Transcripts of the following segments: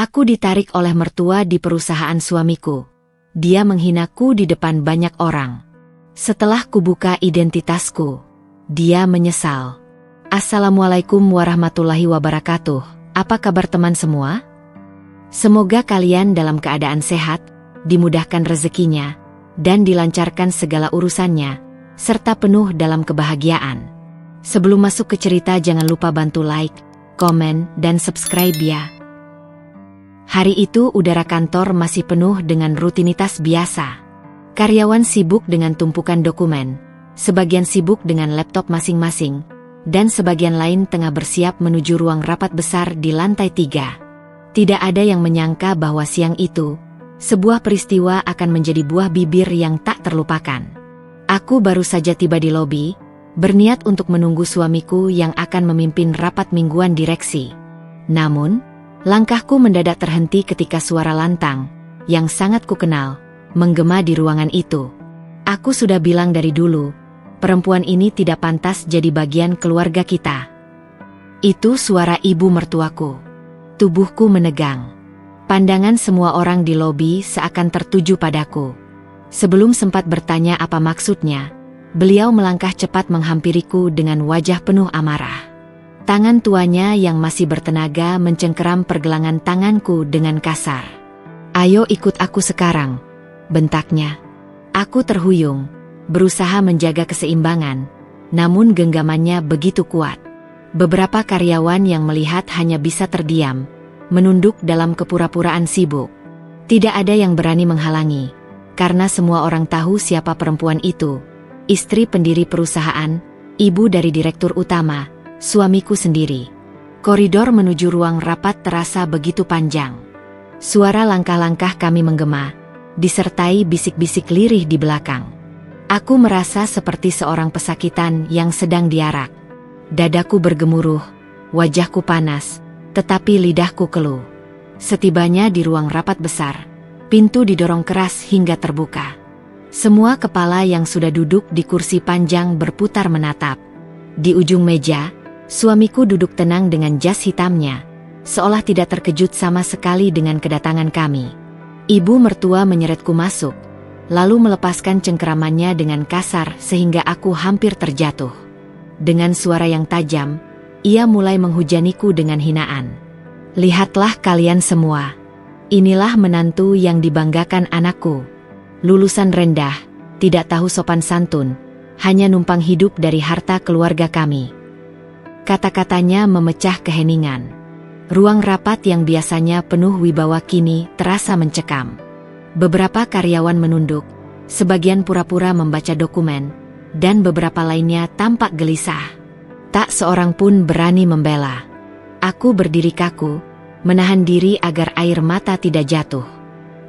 Aku ditarik oleh mertua di perusahaan suamiku. Dia menghinaku di depan banyak orang. Setelah kubuka identitasku, dia menyesal. Assalamualaikum warahmatullahi wabarakatuh. Apa kabar teman semua? Semoga kalian dalam keadaan sehat, dimudahkan rezekinya, dan dilancarkan segala urusannya, serta penuh dalam kebahagiaan. Sebelum masuk ke cerita, jangan lupa bantu like, komen, dan subscribe ya. Hari itu udara kantor masih penuh dengan rutinitas biasa. Karyawan sibuk dengan tumpukan dokumen, sebagian sibuk dengan laptop masing-masing, dan sebagian lain tengah bersiap menuju ruang rapat besar di lantai 3. Tidak ada yang menyangka bahwa siang itu, sebuah peristiwa akan menjadi buah bibir yang tak terlupakan. Aku baru saja tiba di lobi, berniat untuk menunggu suamiku yang akan memimpin rapat mingguan direksi. Namun, langkahku mendadak terhenti ketika suara lantang, yang sangat kukenal, menggema di ruangan itu. Aku sudah bilang dari dulu, perempuan ini tidak pantas jadi bagian keluarga kita. Itu suara ibu mertuaku. Tubuhku menegang. Pandangan semua orang di lobi seakan tertuju padaku. Sebelum sempat bertanya apa maksudnya, beliau melangkah cepat menghampiriku dengan wajah penuh amarah. Tangan tuanya yang masih bertenaga mencengkeram pergelangan tanganku dengan kasar. "Ayo ikut aku sekarang," bentaknya. Aku terhuyung, berusaha menjaga keseimbangan, namun genggamannya begitu kuat. Beberapa karyawan yang melihat hanya bisa terdiam, menunduk dalam kepura-puraan sibuk. Tidak ada yang berani menghalangi, karena semua orang tahu siapa perempuan itu. Istri pendiri perusahaan, ibu dari direktur utama, suamiku sendiri. Koridor menuju ruang rapat terasa begitu panjang. Suara langkah-langkah kami menggema, disertai bisik-bisik lirih di belakang. Aku merasa seperti seorang pesakitan yang sedang diarak. Dadaku bergemuruh, wajahku panas, tetapi lidahku keluh. Setibanya di ruang rapat besar, pintu didorong keras hingga terbuka. Semua kepala yang sudah duduk di kursi panjang berputar menatap. Di ujung meja, suamiku duduk tenang dengan jas hitamnya, seolah tidak terkejut sama sekali dengan kedatangan kami. Ibu mertua menyeretku masuk, lalu melepaskan cengkeramannya dengan kasar sehingga aku hampir terjatuh. Dengan suara yang tajam, ia mulai menghujaniku dengan hinaan. "Lihatlah kalian semua. Inilah menantu yang dibanggakan anakku. Lulusan rendah, tidak tahu sopan santun, hanya numpang hidup dari harta keluarga kami." Kata-katanya memecah keheningan. Ruang rapat yang biasanya penuh wibawa kini terasa mencekam. Beberapa karyawan menunduk, sebagian pura-pura membaca dokumen, dan beberapa lainnya tampak gelisah. Tak seorang pun berani membela. Aku berdiri kaku, menahan diri agar air mata tidak jatuh.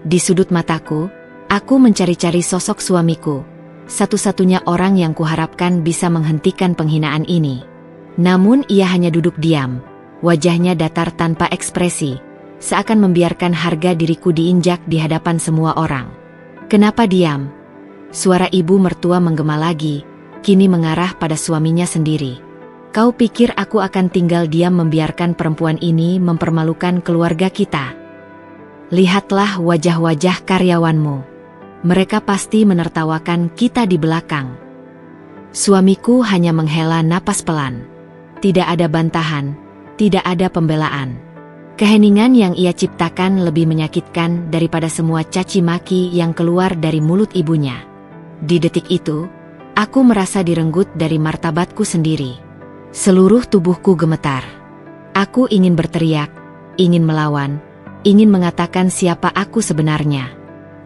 Di sudut mataku, aku mencari-cari sosok suamiku, satu-satunya orang yang kuharapkan bisa menghentikan penghinaan ini. Namun ia hanya duduk diam, wajahnya datar tanpa ekspresi, seakan membiarkan harga diriku diinjak di hadapan semua orang. "Kenapa diam?" Suara ibu mertua menggema lagi, kini mengarah pada suaminya sendiri. "Kau pikir aku akan tinggal diam membiarkan perempuan ini mempermalukan keluarga kita? Lihatlah wajah-wajah karyawanmu. Mereka pasti menertawakan kita di belakang." Suamiku hanya menghela napas pelan. Tidak ada bantahan, tidak ada pembelaan. Keheningan yang ia ciptakan lebih menyakitkan daripada semua caci maki yang keluar dari mulut ibunya. Di detik itu, aku merasa direnggut dari martabatku sendiri. Seluruh tubuhku gemetar. Aku ingin berteriak, ingin melawan, ingin mengatakan siapa aku sebenarnya.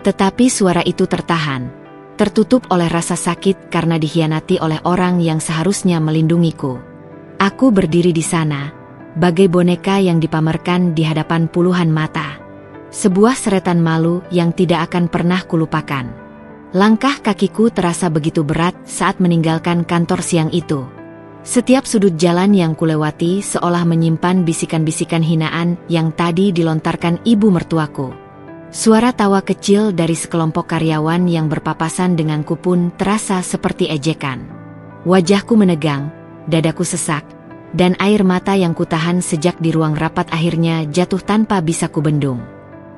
Tetapi suara itu tertahan, tertutup oleh rasa sakit karena dikhianati oleh orang yang seharusnya melindungiku. Aku berdiri di sana, bagai boneka yang dipamerkan di hadapan puluhan mata. Sebuah seretan malu yang tidak akan pernah kulupakan. Langkah kakiku terasa begitu berat saat meninggalkan kantor siang itu. Setiap sudut jalan yang kulewati seolah menyimpan bisikan-bisikan hinaan yang tadi dilontarkan ibu mertuaku. Suara tawa kecil dari sekelompok karyawan yang berpapasan denganku pun terasa seperti ejekan. Wajahku menegang, dadaku sesak, dan air mata yang kutahan sejak di ruang rapat akhirnya jatuh tanpa bisa kubendung.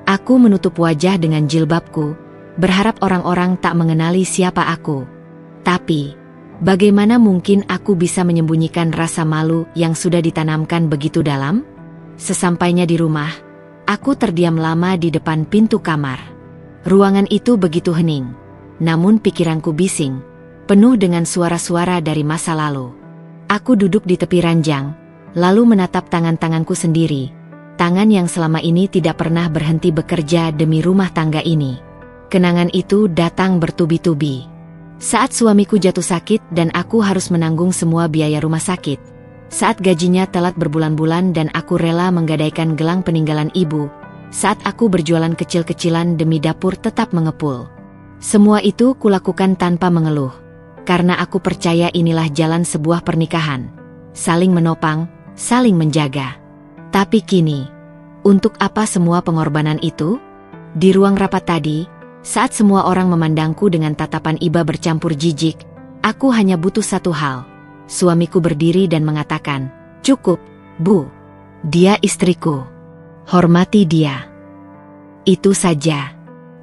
Aku menutup wajah dengan jilbabku, berharap orang-orang tak mengenali siapa aku. Tapi, bagaimana mungkin aku bisa menyembunyikan rasa malu yang sudah ditanamkan begitu dalam? Sesampainya di rumah, aku terdiam lama di depan pintu kamar. Ruangan itu begitu hening, namun pikiranku bising, penuh dengan suara-suara dari masa lalu. Aku duduk di tepi ranjang, lalu menatap tangan-tanganku sendiri, tangan yang selama ini tidak pernah berhenti bekerja demi rumah tangga ini. Kenangan itu datang bertubi-tubi. Saat suamiku jatuh sakit dan aku harus menanggung semua biaya rumah sakit. Saat gajinya telat berbulan-bulan dan aku rela menggadaikan gelang peninggalan ibu. Saat aku berjualan kecil-kecilan demi dapur tetap mengepul. Semua itu kulakukan tanpa mengeluh. Karena aku percaya inilah jalan sebuah pernikahan. Saling menopang, saling menjaga. Tapi kini, untuk apa semua pengorbanan itu? Di ruang rapat tadi, saat semua orang memandangku dengan tatapan iba bercampur jijik, aku hanya butuh satu hal. Suamiku berdiri dan mengatakan, "Cukup, Bu. Dia istriku. Hormati dia." Itu saja.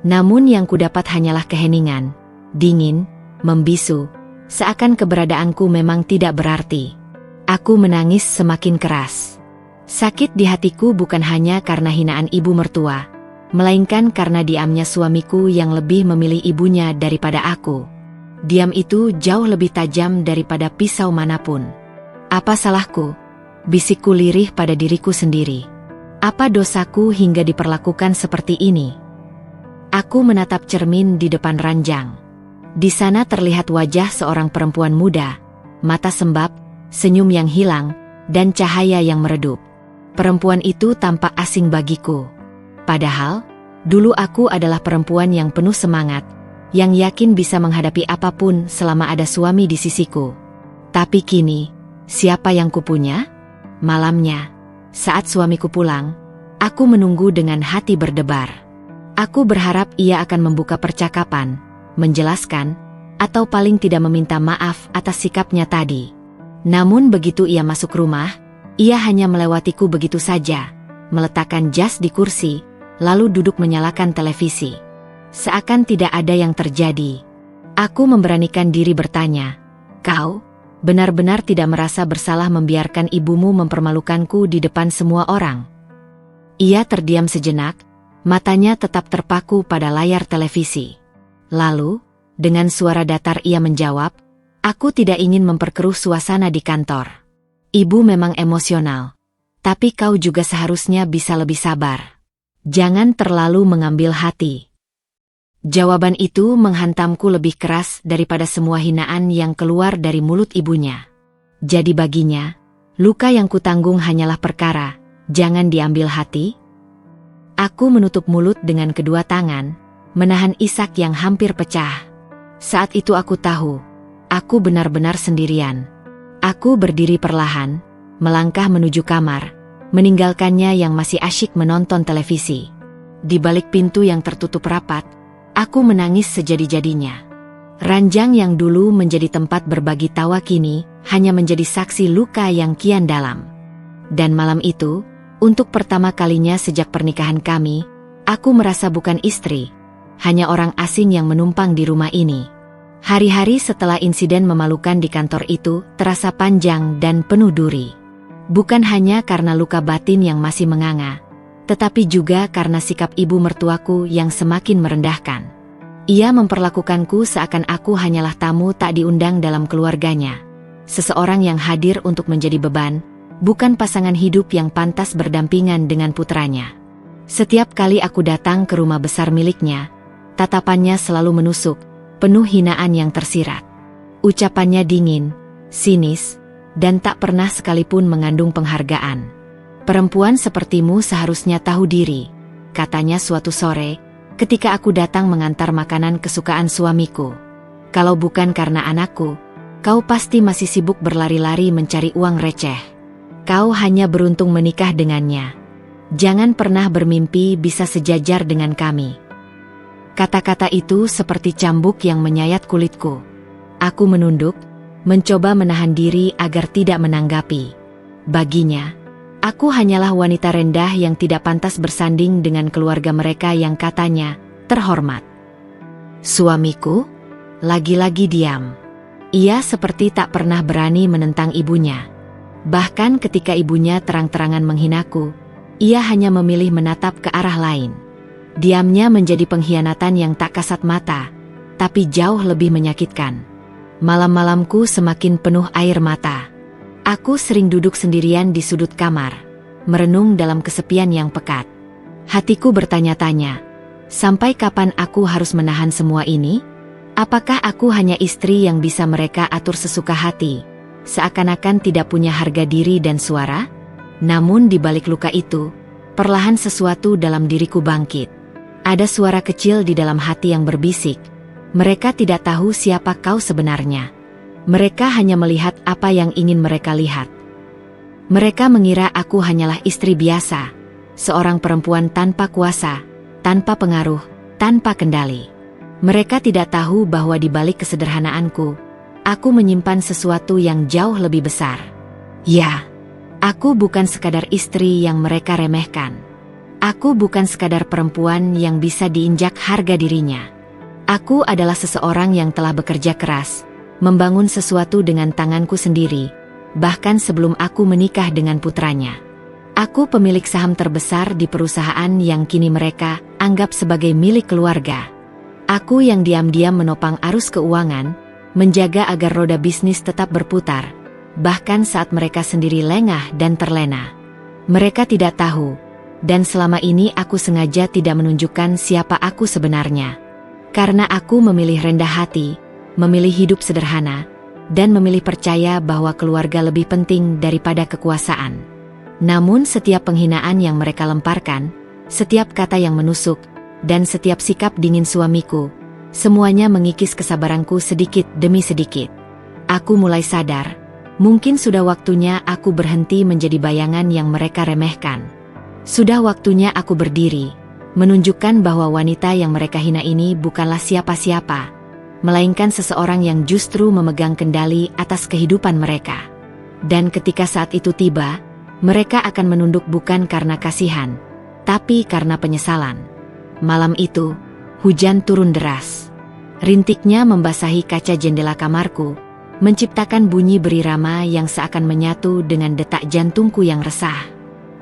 Namun yang kudapat hanyalah keheningan, dingin, membisu, seakan keberadaanku memang tidak berarti. Aku menangis semakin keras. Sakit di hatiku bukan hanya karena hinaan ibu mertua, melainkan karena diamnya suamiku yang lebih memilih ibunya daripada aku. Diam itu jauh lebih tajam daripada pisau manapun. Apa salahku? Bisikku lirih pada diriku sendiri. Apa dosaku hingga diperlakukan seperti ini? Aku menatap cermin di depan ranjang. Di sana terlihat wajah seorang perempuan muda, mata sembab, senyum yang hilang, dan cahaya yang meredup. Perempuan itu tampak asing bagiku. Padahal, dulu aku adalah perempuan yang penuh semangat, yang yakin bisa menghadapi apapun selama ada suami di sisiku. Tapi kini, siapa yang kupunya? Malamnya, saat suamiku pulang, aku menunggu dengan hati berdebar. Aku berharap ia akan membuka percakapan, menjelaskan, atau paling tidak meminta maaf atas sikapnya tadi. Namun begitu ia masuk rumah, ia hanya melewatiku begitu saja, meletakkan jas di kursi, lalu duduk menyalakan televisi. Seakan tidak ada yang terjadi. Aku memberanikan diri bertanya, "Kau benar-benar tidak merasa bersalah membiarkan ibumu mempermalukanku di depan semua orang?" Ia terdiam sejenak, matanya tetap terpaku pada layar televisi. Lalu, dengan suara datar ia menjawab, "Aku tidak ingin memperkeruh suasana di kantor. Ibu memang emosional. Tapi kau juga seharusnya bisa lebih sabar. Jangan terlalu mengambil hati." Jawaban itu menghantamku lebih keras daripada semua hinaan yang keluar dari mulut ibunya. Jadi baginya, luka yang kutanggung hanyalah perkara, "Jangan diambil hati." Aku menutup mulut dengan kedua tangan, menahan isak yang hampir pecah. Saat itu aku tahu, aku benar-benar sendirian. Aku berdiri perlahan, melangkah menuju kamar, meninggalkannya yang masih asyik menonton televisi. Di balik pintu yang tertutup rapat, aku menangis sejadi-jadinya. Ranjang yang dulu menjadi tempat berbagi tawa kini hanya menjadi saksi luka yang kian dalam. Dan malam itu, untuk pertama kalinya sejak pernikahan kami, aku merasa bukan istri, hanya orang asing yang menumpang di rumah ini. Hari-hari setelah insiden memalukan di kantor itu terasa panjang dan penuh duri. Bukan hanya karena luka batin yang masih menganga, tetapi juga karena sikap ibu mertuaku yang semakin merendahkan. Ia memperlakukanku seakan aku hanyalah tamu tak diundang dalam keluarganya. Seseorang yang hadir untuk menjadi beban, bukan pasangan hidup yang pantas berdampingan dengan putranya. Setiap kali aku datang ke rumah besar miliknya, tatapannya selalu menusuk, penuh hinaan yang tersirat. Ucapannya dingin, sinis, dan tak pernah sekalipun mengandung penghargaan. "Perempuan sepertimu seharusnya tahu diri," katanya suatu sore, ketika aku datang mengantar makanan kesukaan suamiku. "Kalau bukan karena anakku, kau pasti masih sibuk berlari-lari mencari uang receh. Kau hanya beruntung menikah dengannya. Jangan pernah bermimpi bisa sejajar dengan kami." Kata-kata itu seperti cambuk yang menyayat kulitku. Aku menunduk, mencoba menahan diri agar tidak menanggapi. Baginya, aku hanyalah wanita rendah yang tidak pantas bersanding dengan keluarga mereka yang katanya terhormat. Suamiku lagi-lagi diam. Ia seperti tak pernah berani menentang ibunya. Bahkan ketika ibunya terang-terangan menghinaku, ia hanya memilih menatap ke arah lain. Diamnya menjadi pengkhianatan yang tak kasat mata, tapi jauh lebih menyakitkan. Malam-malamku semakin penuh air mata. Aku sering duduk sendirian di sudut kamar, merenung dalam kesepian yang pekat. Hatiku bertanya-tanya, sampai kapan aku harus menahan semua ini? Apakah aku hanya istri yang bisa mereka atur sesuka hati, seakan-akan tidak punya harga diri dan suara? Namun di balik luka itu, perlahan sesuatu dalam diriku bangkit. Ada suara kecil di dalam hati yang berbisik, mereka tidak tahu siapa kau sebenarnya. Mereka hanya melihat apa yang ingin mereka lihat. Mereka mengira aku hanyalah istri biasa, seorang perempuan tanpa kuasa, tanpa pengaruh, tanpa kendali. Mereka tidak tahu bahwa di balik kesederhanaanku, aku menyimpan sesuatu yang jauh lebih besar. Ya, aku bukan sekadar istri yang mereka remehkan. Aku bukan sekadar perempuan yang bisa diinjak harga dirinya. Aku adalah seseorang yang telah bekerja keras, membangun sesuatu dengan tanganku sendiri, bahkan sebelum aku menikah dengan putranya. Aku pemilik saham terbesar di perusahaan yang kini mereka anggap sebagai milik keluarga. Aku yang diam-diam menopang arus keuangan, menjaga agar roda bisnis tetap berputar, bahkan saat mereka sendiri lengah dan terlena. Mereka tidak tahu, dan selama ini aku sengaja tidak menunjukkan siapa aku sebenarnya. Karena aku memilih rendah hati, memilih hidup sederhana, dan memilih percaya bahwa keluarga lebih penting daripada kekuasaan. Namun setiap penghinaan yang mereka lemparkan, setiap kata yang menusuk, dan setiap sikap dingin suamiku, semuanya mengikis kesabaranku sedikit demi sedikit. Aku mulai sadar, mungkin sudah waktunya aku berhenti menjadi bayangan yang mereka remehkan. Sudah waktunya aku berdiri, menunjukkan bahwa wanita yang mereka hina ini bukanlah siapa-siapa, melainkan seseorang yang justru memegang kendali atas kehidupan mereka. Dan ketika saat itu tiba, mereka akan menunduk bukan karena kasihan, tapi karena penyesalan. Malam itu, hujan turun deras. Rintiknya membasahi kaca jendela kamarku, menciptakan bunyi berirama yang seakan menyatu dengan detak jantungku yang resah.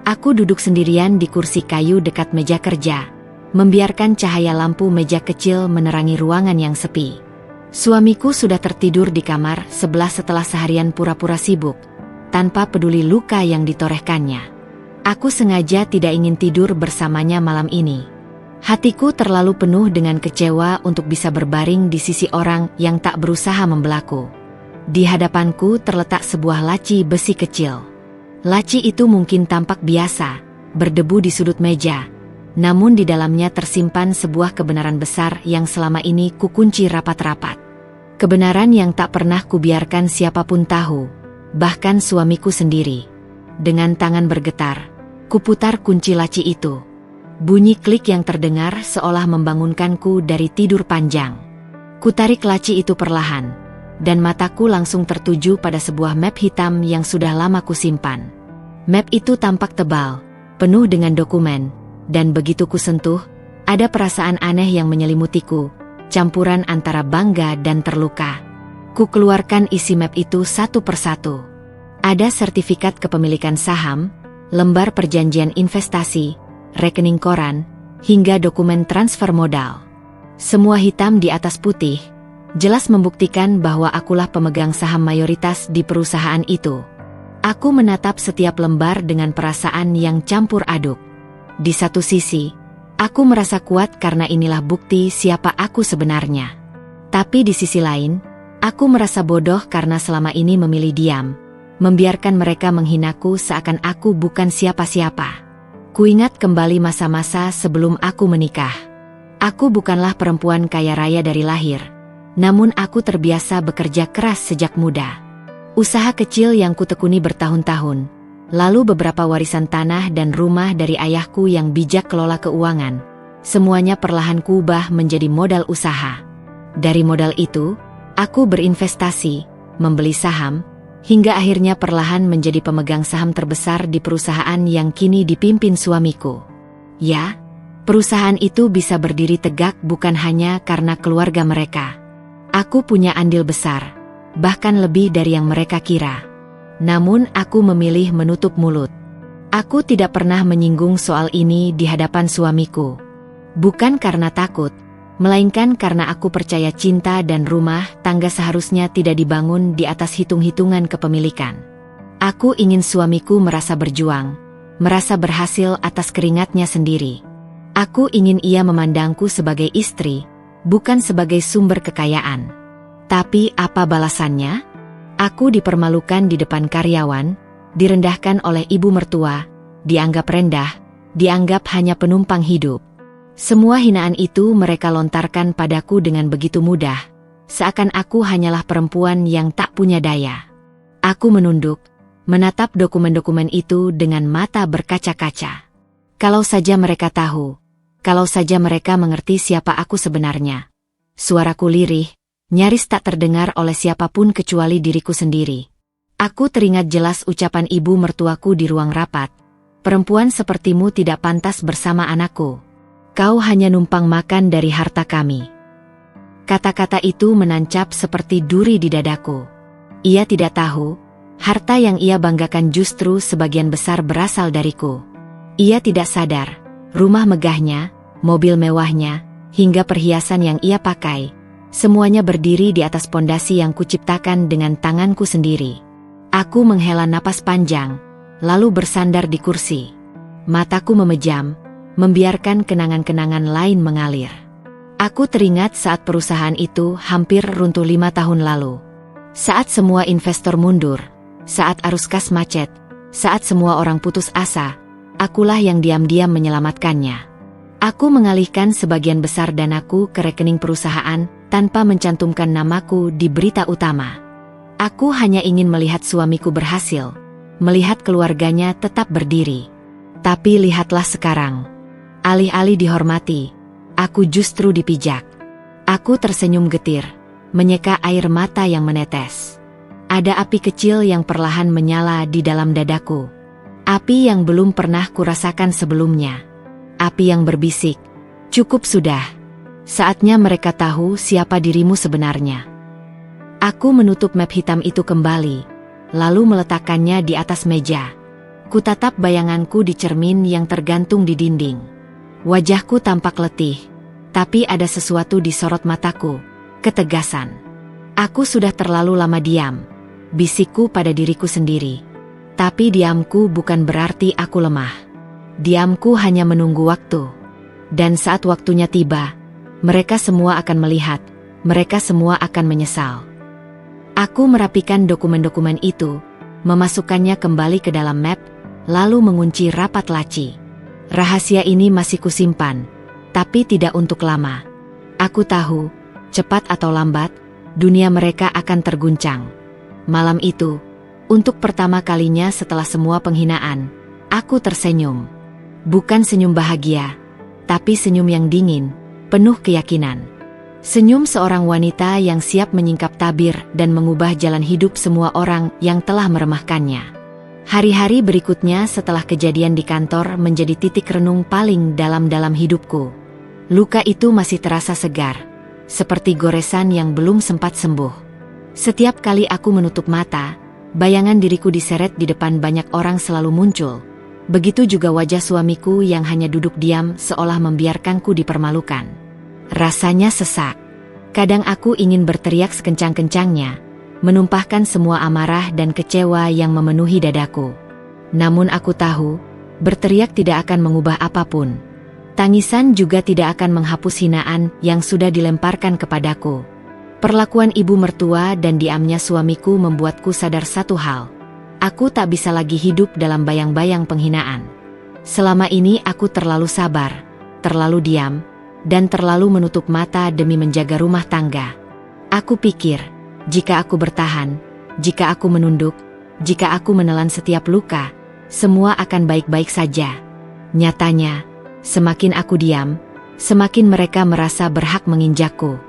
Aku duduk sendirian di kursi kayu dekat meja kerja, membiarkan cahaya lampu meja kecil menerangi ruangan yang sepi. Suamiku sudah tertidur di kamar sebelah setelah seharian pura-pura sibuk, tanpa peduli luka yang ditorehkannya. Aku sengaja tidak ingin tidur bersamanya malam ini. Hatiku terlalu penuh dengan kecewa untuk bisa berbaring di sisi orang yang tak berusaha membelaku. Di hadapanku terletak sebuah laci besi kecil. Laci itu mungkin tampak biasa, berdebu di sudut meja, namun di dalamnya tersimpan sebuah kebenaran besar yang selama ini kukunci rapat-rapat. Kebenaran yang tak pernah kubiarkan siapapun tahu, bahkan suamiku sendiri. Dengan tangan bergetar, kuputar kunci laci itu. Bunyi klik yang terdengar seolah membangunkanku dari tidur panjang. Kutarik laci itu perlahan, dan mataku langsung tertuju pada sebuah map hitam yang sudah lama kusimpan. Map itu tampak tebal, penuh dengan dokumen, dan begitu kusentuh, ada perasaan aneh yang menyelimutiku, campuran antara bangga dan terluka. Ku keluarkan isi map itu satu persatu. Ada sertifikat kepemilikan saham, lembar perjanjian investasi, rekening koran, hingga dokumen transfer modal. Semua hitam di atas putih, jelas membuktikan bahwa akulah pemegang saham mayoritas di perusahaan itu. Aku menatap setiap lembar dengan perasaan yang campur aduk. Di satu sisi, aku merasa kuat karena inilah bukti siapa aku sebenarnya. Tapi di sisi lain, aku merasa bodoh karena selama ini memilih diam, membiarkan mereka menghinaku seakan aku bukan siapa-siapa. Kuingat kembali masa-masa sebelum aku menikah. Aku bukanlah perempuan kaya raya dari lahir, namun aku terbiasa bekerja keras sejak muda. Usaha kecil yang kutekuni bertahun-tahun, lalu beberapa warisan tanah dan rumah dari ayahku yang bijak kelola keuangan, semuanya perlahan kuubah menjadi modal usaha. Dari modal itu, aku berinvestasi, membeli saham, hingga akhirnya perlahan menjadi pemegang saham terbesar di perusahaan yang kini dipimpin suamiku. Ya, perusahaan itu bisa berdiri tegak bukan hanya karena keluarga mereka. Aku punya andil besar, bahkan lebih dari yang mereka kira. Namun aku memilih menutup mulut. Aku tidak pernah menyinggung soal ini di hadapan suamiku. Bukan karena takut, melainkan karena aku percaya cinta dan rumah tangga seharusnya tidak dibangun di atas hitung-hitungan kepemilikan. Aku ingin suamiku merasa berjuang, merasa berhasil atas keringatnya sendiri. Aku ingin ia memandangku sebagai istri, bukan sebagai sumber kekayaan. Tapi apa balasannya? Aku dipermalukan di depan karyawan, direndahkan oleh ibu mertua, dianggap rendah, dianggap hanya penumpang hidup. Semua hinaan itu mereka lontarkan padaku dengan begitu mudah, seakan aku hanyalah perempuan yang tak punya daya. Aku menunduk, menatap dokumen-dokumen itu dengan mata berkaca-kaca. Kalau saja mereka tahu, kalau saja mereka mengerti siapa aku sebenarnya. Suaraku lirih, nyaris tak terdengar oleh siapapun kecuali diriku sendiri. Aku teringat jelas ucapan ibu mertuaku di ruang rapat. Perempuan sepertimu tidak pantas bersama anakku. Kau hanya numpang makan dari harta kami. Kata-kata itu menancap seperti duri di dadaku. Ia tidak tahu, harta yang ia banggakan justru sebagian besar berasal dariku. Ia tidak sadar, rumah megahnya, mobil mewahnya, hingga perhiasan yang ia pakai, semuanya berdiri di atas pondasi yang kuciptakan dengan tanganku sendiri. Aku menghela napas panjang, lalu bersandar di kursi. Mataku memejam, membiarkan kenangan-kenangan lain mengalir. Aku teringat saat perusahaan itu hampir runtuh 5 tahun lalu. Saat semua investor mundur, saat arus kas macet, saat semua orang putus asa, akulah yang diam-diam menyelamatkannya. Aku mengalihkan sebagian besar danaku ke rekening perusahaan, tanpa mencantumkan namaku di berita utama. Aku hanya ingin melihat suamiku berhasil, melihat keluarganya tetap berdiri. Tapi lihatlah sekarang. Alih-alih dihormati, aku justru dipijak. Aku tersenyum getir, menyeka air mata yang menetes. Ada api kecil yang perlahan menyala di dalam dadaku. Api yang belum pernah kurasakan sebelumnya. Api yang berbisik, cukup sudah. Saatnya mereka tahu siapa dirimu sebenarnya. Aku menutup map hitam itu kembali, lalu meletakkannya di atas meja. Kutatap bayanganku di cermin yang tergantung di dinding. Wajahku tampak letih, tapi ada sesuatu di sorot mataku, ketegasan. Aku sudah terlalu lama diam, bisikku pada diriku sendiri. Tapi diamku bukan berarti aku lemah. Diamku hanya menunggu waktu. Dan saat waktunya tiba, mereka semua akan melihat, mereka semua akan menyesal. Aku merapikan dokumen-dokumen itu, memasukkannya kembali ke dalam map, lalu mengunci rapat laci. Rahasia ini masih kusimpan, tapi tidak untuk lama. Aku tahu, cepat atau lambat, dunia mereka akan terguncang. Malam itu, untuk pertama kalinya setelah semua penghinaan, aku tersenyum. Bukan senyum bahagia, tapi senyum yang dingin, penuh keyakinan. Senyum seorang wanita yang siap menyingkap tabir dan mengubah jalan hidup semua orang yang telah meremahkannya. Hari-hari berikutnya setelah kejadian di kantor menjadi titik renung paling dalam hidupku. Luka itu masih terasa segar, seperti goresan yang belum sempat sembuh. Setiap kali aku menutup mata, bayangan diriku diseret di depan banyak orang selalu muncul. Begitu juga wajah suamiku yang hanya duduk diam seolah membiarkanku dipermalukan. Rasanya sesak. Kadang aku ingin berteriak sekencang-kencangnya, menumpahkan semua amarah dan kecewa yang memenuhi dadaku. Namun aku tahu, berteriak tidak akan mengubah apapun. Tangisan juga tidak akan menghapus hinaan yang sudah dilemparkan kepadaku. Perlakuan ibu mertua dan diamnya suamiku membuatku sadar satu hal. Aku tak bisa lagi hidup dalam bayang-bayang penghinaan. Selama ini aku terlalu sabar, terlalu diam, dan terlalu menutup mata demi menjaga rumah tangga. Aku pikir, jika aku bertahan, jika aku menunduk, jika aku menelan setiap luka, semua akan baik-baik saja. Nyatanya, semakin aku diam, semakin mereka merasa berhak menginjakku.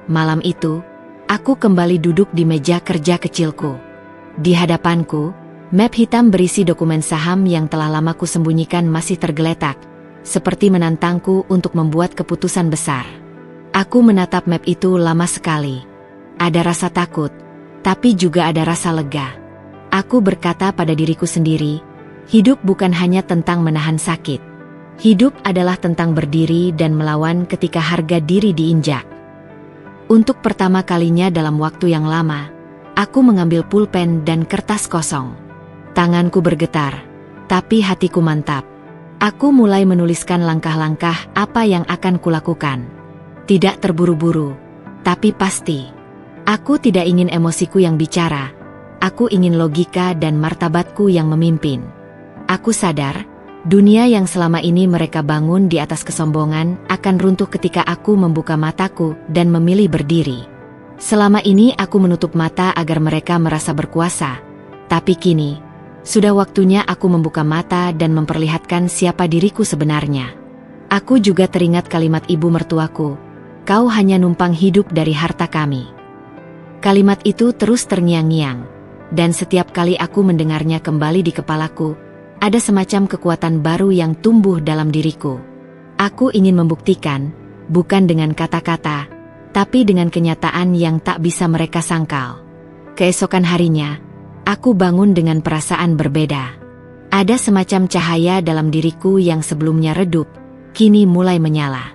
Malam itu, aku kembali duduk di meja kerja kecilku. Di hadapanku, map hitam berisi dokumen saham yang telah lama kusembunyikan masih tergeletak, seperti menantangku untuk membuat keputusan besar. Aku menatap map itu lama sekali. Ada rasa takut, tapi juga ada rasa lega. Aku berkata pada diriku sendiri, hidup bukan hanya tentang menahan sakit. Hidup adalah tentang berdiri dan melawan ketika harga diri diinjak. Untuk pertama kalinya dalam waktu yang lama, aku mengambil pulpen dan kertas kosong. Tanganku bergetar, tapi hatiku mantap. Aku mulai menuliskan langkah-langkah apa yang akan kulakukan. Tidak terburu-buru, tapi pasti. Aku tidak ingin emosiku yang bicara. Aku ingin logika dan martabatku yang memimpin. Aku sadar, dunia yang selama ini mereka bangun di atas kesombongan akan runtuh ketika aku membuka mataku dan memilih berdiri. Selama ini aku menutup mata agar mereka merasa berkuasa. Tapi kini, sudah waktunya aku membuka mata dan memperlihatkan siapa diriku sebenarnya. Aku juga teringat kalimat ibu mertuaku, "Kau hanya numpang hidup dari harta kami." Kalimat itu terus terngiang-ngiang, dan setiap kali aku mendengarnya kembali di kepalaku, ada semacam kekuatan baru yang tumbuh dalam diriku. Aku ingin membuktikan, bukan dengan kata-kata, tapi dengan kenyataan yang tak bisa mereka sangkal. Keesokan harinya, aku bangun dengan perasaan berbeda. Ada semacam cahaya dalam diriku yang sebelumnya redup, kini mulai menyala.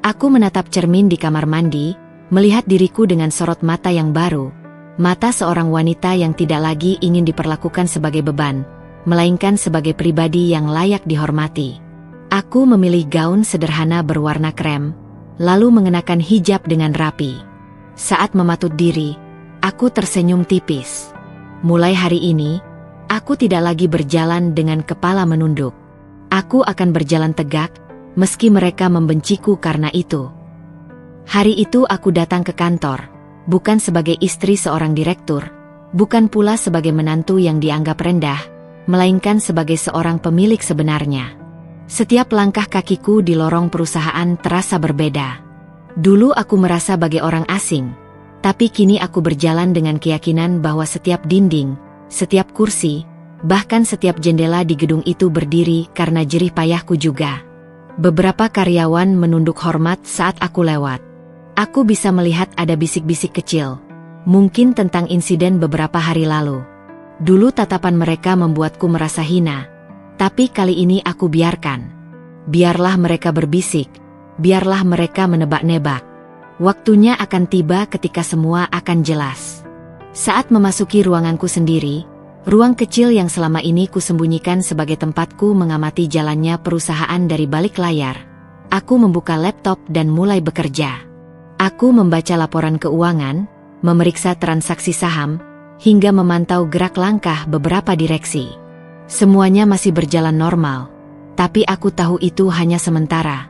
Aku menatap cermin di kamar mandi, melihat diriku dengan sorot mata yang baru, mata seorang wanita yang tidak lagi ingin diperlakukan sebagai beban, melainkan sebagai pribadi yang layak dihormati. Aku memilih gaun sederhana berwarna krem, lalu mengenakan hijab dengan rapi. Saat mematut diri, aku tersenyum tipis. Mulai hari ini, aku tidak lagi berjalan dengan kepala menunduk. Aku akan berjalan tegak, meski mereka membenciku karena itu. Hari itu aku datang ke kantor, bukan sebagai istri seorang direktur, bukan pula sebagai menantu yang dianggap rendah, melainkan sebagai seorang pemilik sebenarnya. Setiap langkah kakiku di lorong perusahaan terasa berbeda. Dulu aku merasa sebagai orang asing, tapi kini aku berjalan dengan keyakinan bahwa setiap dinding, setiap kursi, bahkan setiap jendela di gedung itu berdiri karena jerih payahku juga. Beberapa karyawan menunduk hormat saat aku lewat. Aku bisa melihat ada bisik-bisik kecil, mungkin tentang insiden beberapa hari lalu. Dulu tatapan mereka membuatku merasa hina, tapi kali ini aku biarkan. Biarlah mereka berbisik, biarlah mereka menebak-nebak. Waktunya akan tiba ketika semua akan jelas. Saat memasuki ruanganku sendiri, ruang kecil yang selama ini kusembunyikan sebagai tempatku mengamati jalannya perusahaan dari balik layar, aku membuka laptop dan mulai bekerja. Aku membaca laporan keuangan, memeriksa transaksi saham, hingga memantau gerak langkah beberapa direksi. Semuanya masih berjalan normal, tapi aku tahu itu hanya sementara.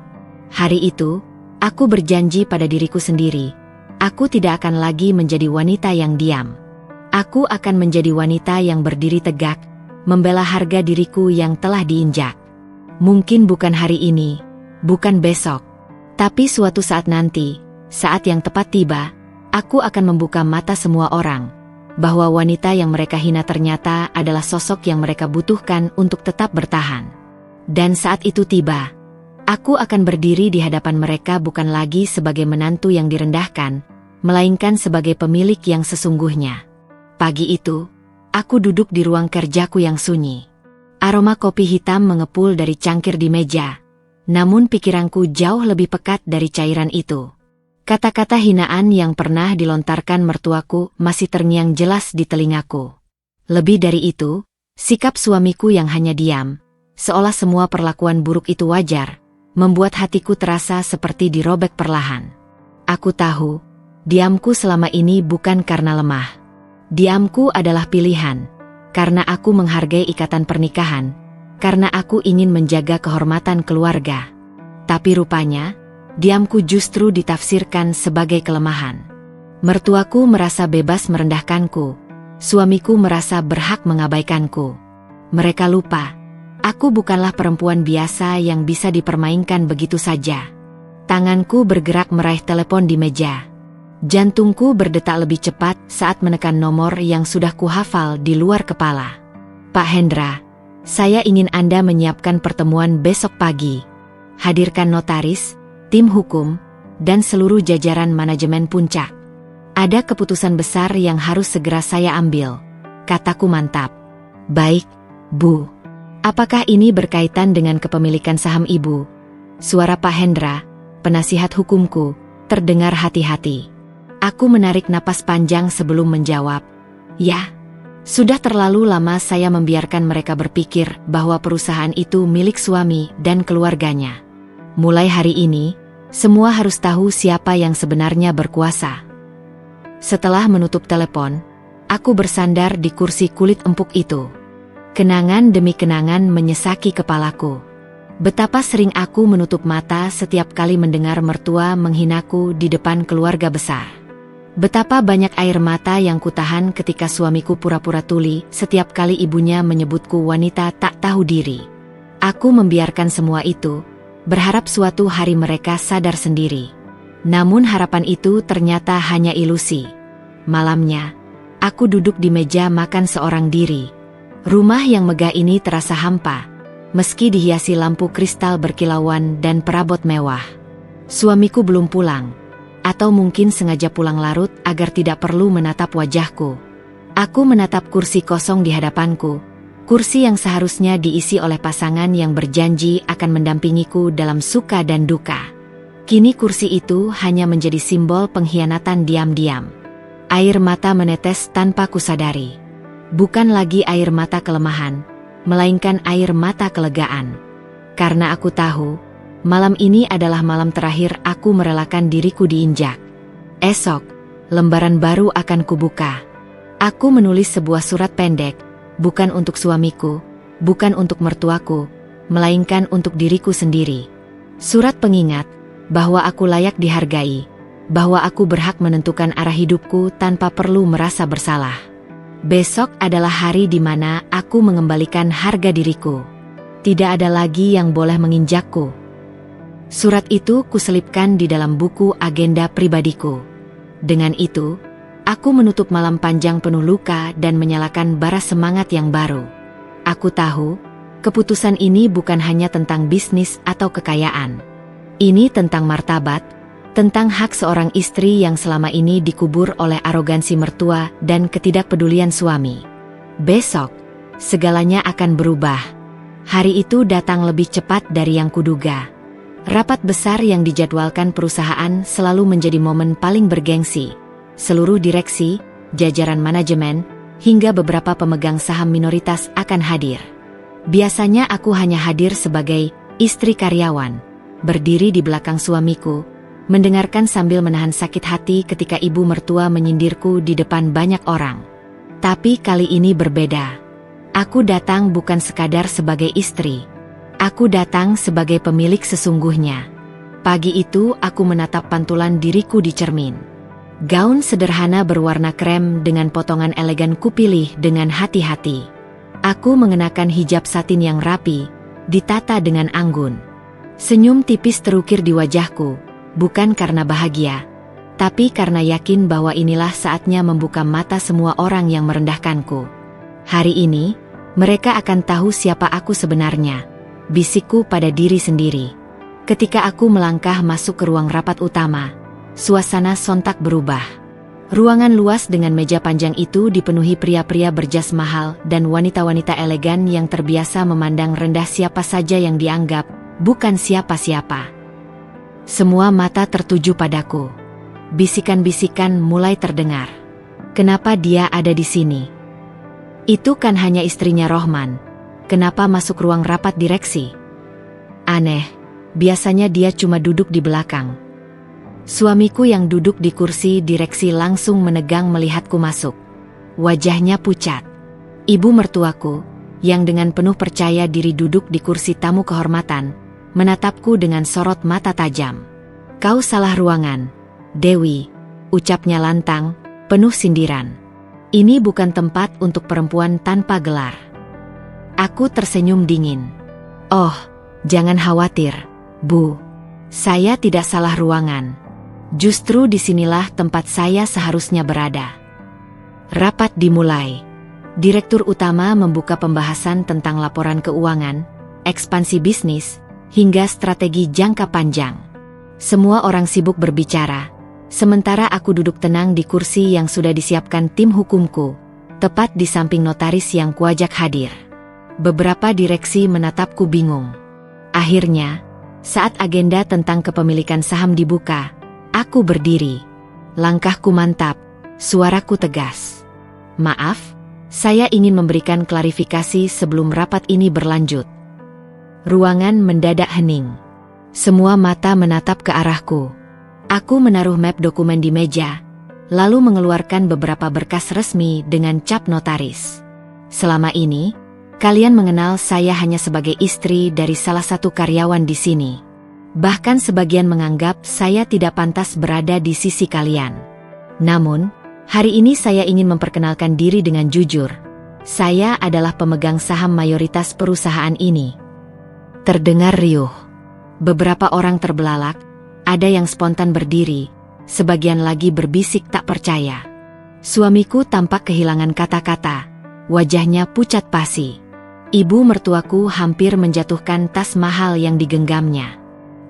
Hari itu, aku berjanji pada diriku sendiri, aku tidak akan lagi menjadi wanita yang diam. Aku akan menjadi wanita yang berdiri tegak, membela harga diriku yang telah diinjak. Mungkin bukan hari ini, bukan besok, tapi suatu saat nanti, saat yang tepat tiba, aku akan membuka mata semua orang, bahwa wanita yang mereka hina ternyata adalah sosok yang mereka butuhkan untuk tetap bertahan. Dan saat itu tiba, aku akan berdiri di hadapan mereka bukan lagi sebagai menantu yang direndahkan, melainkan sebagai pemilik yang sesungguhnya. Pagi itu, aku duduk di ruang kerjaku yang sunyi. Aroma kopi hitam mengepul dari cangkir di meja, namun pikiranku jauh lebih pekat dari cairan itu. Kata-kata hinaan yang pernah dilontarkan mertuaku masih terngiang jelas di telingaku. Lebih dari itu, sikap suamiku yang hanya diam, seolah semua perlakuan buruk itu wajar, membuat hatiku terasa seperti dirobek perlahan. Aku tahu, diamku selama ini bukan karena lemah. Diamku adalah pilihan, karena aku menghargai ikatan pernikahan, karena aku ingin menjaga kehormatan keluarga. Tapi rupanya, diamku justru ditafsirkan sebagai kelemahan. Mertuaku merasa bebas merendahkanku, suamiku merasa berhak mengabaikanku. Mereka lupa, aku bukanlah perempuan biasa yang bisa dipermainkan begitu saja. Tanganku bergerak meraih telepon di meja. Jantungku berdetak lebih cepat saat menekan nomor yang sudah kuhafal di luar kepala. Pak Hendra, saya ingin Anda menyiapkan pertemuan besok pagi. Hadirkan notaris, tim hukum, dan seluruh jajaran manajemen Puncak. Ada keputusan besar yang harus segera saya ambil, kataku mantap. Baik, Bu. Apakah ini berkaitan dengan kepemilikan saham Ibu? Suara Pak Hendra, penasihat hukumku, terdengar hati-hati. Aku menarik napas panjang sebelum menjawab. Ya, sudah terlalu lama saya membiarkan mereka berpikir bahwa perusahaan itu milik suami dan keluarganya. Mulai hari ini, semua harus tahu siapa yang sebenarnya berkuasa. Setelah menutup telepon, aku bersandar di kursi kulit empuk itu. Kenangan demi kenangan menyesaki kepalaku. Betapa sering aku menutup mata setiap kali mendengar mertua menghinaku di depan keluarga besar. Betapa banyak air mata yang kutahan ketika suamiku pura-pura tuli setiap kali ibunya menyebutku wanita tak tahu diri. Aku membiarkan semua itu, berharap suatu hari mereka sadar sendiri. Namun harapan itu ternyata hanya ilusi. Malamnya, aku duduk di meja makan seorang diri. Rumah yang megah ini terasa hampa, meski dihiasi lampu kristal berkilauan dan perabot mewah. Suamiku belum pulang. Atau mungkin sengaja pulang larut agar tidak perlu menatap wajahku. Aku menatap kursi kosong di hadapanku, kursi yang seharusnya diisi oleh pasangan yang berjanji akan mendampingiku dalam suka dan duka. Kini kursi itu hanya menjadi simbol pengkhianatan diam-diam. Air mata menetes tanpa kusadari. Bukan lagi air mata kelemahan, melainkan air mata kelegaan. Karena aku tahu, malam ini adalah malam terakhir aku merelakan diriku diinjak. Esok, lembaran baru akan kubuka. Aku menulis sebuah surat pendek, bukan untuk suamiku, bukan untuk mertuaku, melainkan untuk diriku sendiri. Surat pengingat bahwa aku layak dihargai, bahwa aku berhak menentukan arah hidupku tanpa perlu merasa bersalah. Besok adalah hari di mana aku mengembalikan harga diriku. Tidak ada lagi yang boleh menginjakku. Surat itu kuselipkan di dalam buku agenda pribadiku. Dengan itu, aku menutup malam panjang penuh luka dan menyalakan bara semangat yang baru. Aku tahu, keputusan ini bukan hanya tentang bisnis atau kekayaan. Ini tentang martabat, tentang hak seorang istri yang selama ini dikubur oleh arogansi mertua dan ketidakpedulian suami. Besok, segalanya akan berubah. Hari itu datang lebih cepat dari yang kuduga. Rapat besar yang dijadwalkan perusahaan selalu menjadi momen paling bergengsi. Seluruh direksi, jajaran manajemen, hingga beberapa pemegang saham minoritas akan hadir. Biasanya aku hanya hadir sebagai istri karyawan, berdiri di belakang suamiku, mendengarkan sambil menahan sakit hati ketika ibu mertua menyindirku di depan banyak orang. Tapi kali ini berbeda. Aku datang bukan sekadar sebagai istri. Aku datang sebagai pemilik sesungguhnya. Pagi itu aku menatap pantulan diriku di cermin. Gaun sederhana berwarna krem dengan potongan elegan kupilih dengan hati-hati. Aku mengenakan hijab satin yang rapi, ditata dengan anggun. Senyum tipis terukir di wajahku, bukan karena bahagia, tapi karena yakin bahwa inilah saatnya membuka mata semua orang yang merendahkanku. Hari ini, mereka akan tahu siapa aku sebenarnya, bisikku pada diri sendiri. Ketika aku melangkah masuk ke ruang rapat utama, suasana sontak berubah. Ruangan luas dengan meja panjang itu dipenuhi pria-pria berjas mahal dan wanita-wanita elegan yang terbiasa memandang rendah siapa saja yang dianggap bukan siapa-siapa. Semua mata tertuju padaku. Bisikan-bisikan mulai terdengar. Kenapa dia ada di sini? Itu kan hanya istrinya Rohman. Kenapa masuk ruang rapat direksi? Aneh, biasanya dia cuma duduk di belakang. Suamiku yang duduk di kursi direksi langsung menegang melihatku masuk. Wajahnya pucat. Ibu mertuaku, yang dengan penuh percaya diri duduk di kursi tamu kehormatan, menatapku dengan sorot mata tajam. Kau salah ruangan, Dewi, ucapnya lantang, penuh sindiran. Ini bukan tempat untuk perempuan tanpa gelar. Aku tersenyum dingin. Oh, jangan khawatir, Bu. Saya tidak salah ruangan. Justru disinilah tempat saya seharusnya berada. Rapat dimulai. Direktur utama membuka pembahasan tentang laporan keuangan, ekspansi bisnis, hingga strategi jangka panjang. Semua orang sibuk berbicara, sementara aku duduk tenang di kursi yang sudah disiapkan tim hukumku, tepat di samping notaris yang kuajak hadir. Beberapa direksi menatapku bingung. Akhirnya, saat agenda tentang kepemilikan saham dibuka, aku berdiri. Langkahku mantap, suaraku tegas. Maaf, saya ingin memberikan klarifikasi sebelum rapat ini berlanjut. Ruangan mendadak hening. Semua mata menatap ke arahku. Aku menaruh map dokumen di meja, lalu mengeluarkan beberapa berkas resmi dengan cap notaris. Selama ini, kalian mengenal saya hanya sebagai istri dari salah satu karyawan di sini. Bahkan sebagian menganggap saya tidak pantas berada di sisi kalian. Namun, hari ini saya ingin memperkenalkan diri dengan jujur. Saya adalah pemegang saham mayoritas perusahaan ini. Terdengar riuh. Beberapa orang terbelalak, ada yang spontan berdiri, sebagian lagi berbisik tak percaya. Suamiku tampak kehilangan kata-kata, wajahnya pucat pasi. Ibu mertuaku hampir menjatuhkan tas mahal yang digenggamnya.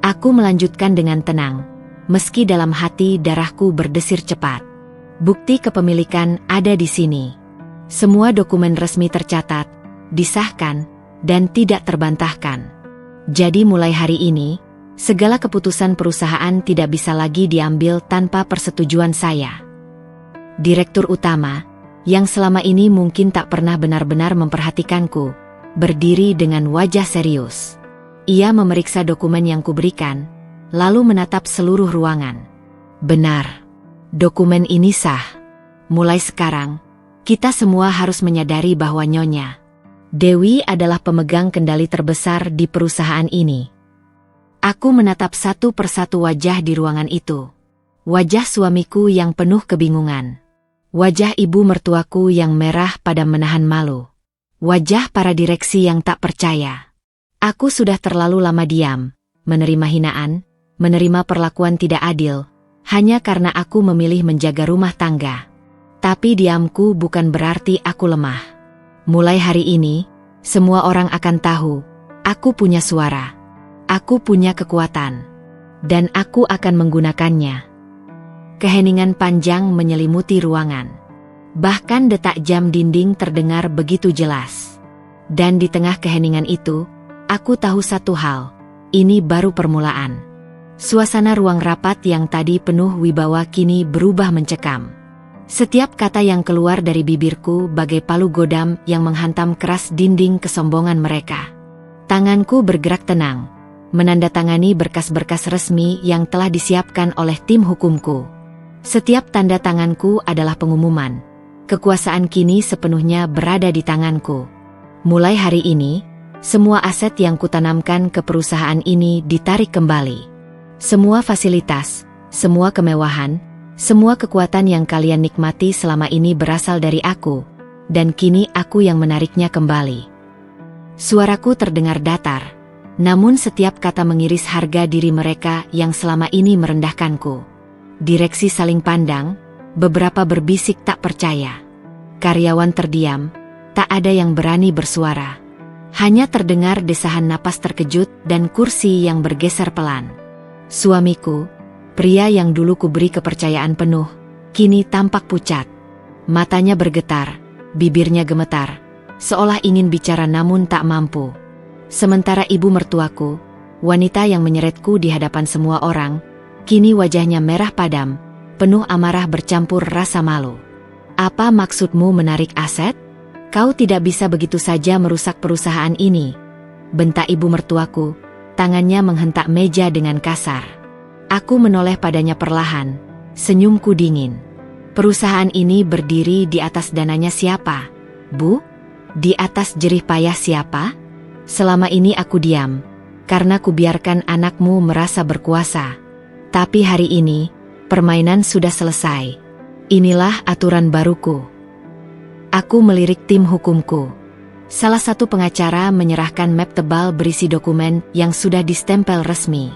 Aku melanjutkan dengan tenang, meski dalam hati darahku berdesir cepat. Bukti kepemilikan ada di sini. Semua dokumen resmi tercatat, disahkan, dan tidak terbantahkan. Jadi mulai hari ini, segala keputusan perusahaan tidak bisa lagi diambil tanpa persetujuan saya. Direktur utama, yang selama ini mungkin tak pernah benar-benar memperhatikanku, berdiri dengan wajah serius. Ia memeriksa dokumen yang kuberikan, lalu menatap seluruh ruangan. Benar, dokumen ini sah. Mulai sekarang, kita semua harus menyadari bahwa Nyonya Dewi adalah pemegang kendali terbesar di perusahaan ini. Aku menatap satu persatu wajah di ruangan itu. Wajah suamiku yang penuh kebingungan. Wajah ibu mertuaku yang merah padam menahan malu. Wajah para direksi yang tak percaya. Aku sudah terlalu lama diam, menerima hinaan, menerima perlakuan tidak adil, hanya karena aku memilih menjaga rumah tangga. Tapi diamku bukan berarti aku lemah. Mulai hari ini, semua orang akan tahu, aku punya suara. Aku punya kekuatan. Dan aku akan menggunakannya. Keheningan panjang menyelimuti ruangan. Bahkan detak jam dinding terdengar begitu jelas. Dan di tengah keheningan itu, aku tahu satu hal, ini baru permulaan. Suasana ruang rapat yang tadi penuh wibawa kini berubah mencekam. Setiap kata yang keluar dari bibirku bagai palu godam yang menghantam keras dinding kesombongan mereka. Tanganku bergerak tenang, menandatangani berkas-berkas resmi yang telah disiapkan oleh tim hukumku. Setiap tanda tanganku adalah pengumuman. Kekuasaan kini sepenuhnya berada di tanganku. Mulai hari ini, semua aset yang kutanamkan ke perusahaan ini ditarik kembali. Semua fasilitas, semua kemewahan, semua kekuatan yang kalian nikmati selama ini berasal dari aku, dan kini aku yang menariknya kembali. Suaraku terdengar datar, namun setiap kata mengiris harga diri mereka yang selama ini merendahkanku. Direksi saling pandang, beberapa berbisik tak percaya. Karyawan terdiam, tak ada yang berani bersuara. Hanya terdengar desahan napas terkejut dan kursi yang bergeser pelan. Suamiku, pria yang dulu kuberi kepercayaan penuh, kini tampak pucat. Matanya bergetar, bibirnya gemetar, seolah ingin bicara namun tak mampu. Sementara ibu mertuaku, wanita yang menyeretku di hadapan semua orang, kini wajahnya merah padam, penuh amarah bercampur rasa malu. Apa maksudmu menarik aset? Kau tidak bisa begitu saja merusak perusahaan ini, bentak ibu mertuaku, tangannya menghentak meja dengan kasar. Aku menoleh padanya perlahan, senyumku dingin. Perusahaan ini berdiri di atas dananya siapa, Bu? Di atas jerih payah siapa? Selama ini aku diam, karena kubiarkan anakmu merasa berkuasa. Tapi hari ini, permainan sudah selesai. Inilah aturan baruku. Aku melirik tim hukumku. Salah satu pengacara menyerahkan map tebal berisi dokumen yang sudah distempel resmi.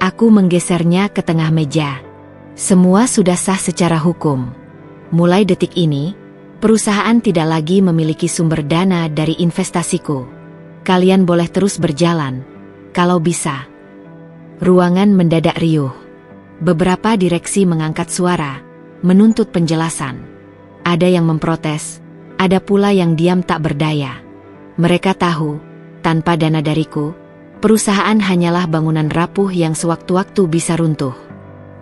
Aku menggesernya ke tengah meja. Semua sudah sah secara hukum. Mulai detik ini, perusahaan tidak lagi memiliki sumber dana dari investasiku. Kalian boleh terus berjalan, kalau bisa. Ruangan mendadak riuh. Beberapa direksi mengangkat suara, menuntut penjelasan. Ada yang memprotes, ada pula yang diam tak berdaya. Mereka tahu, tanpa dana dariku, perusahaan hanyalah bangunan rapuh yang sewaktu-waktu bisa runtuh.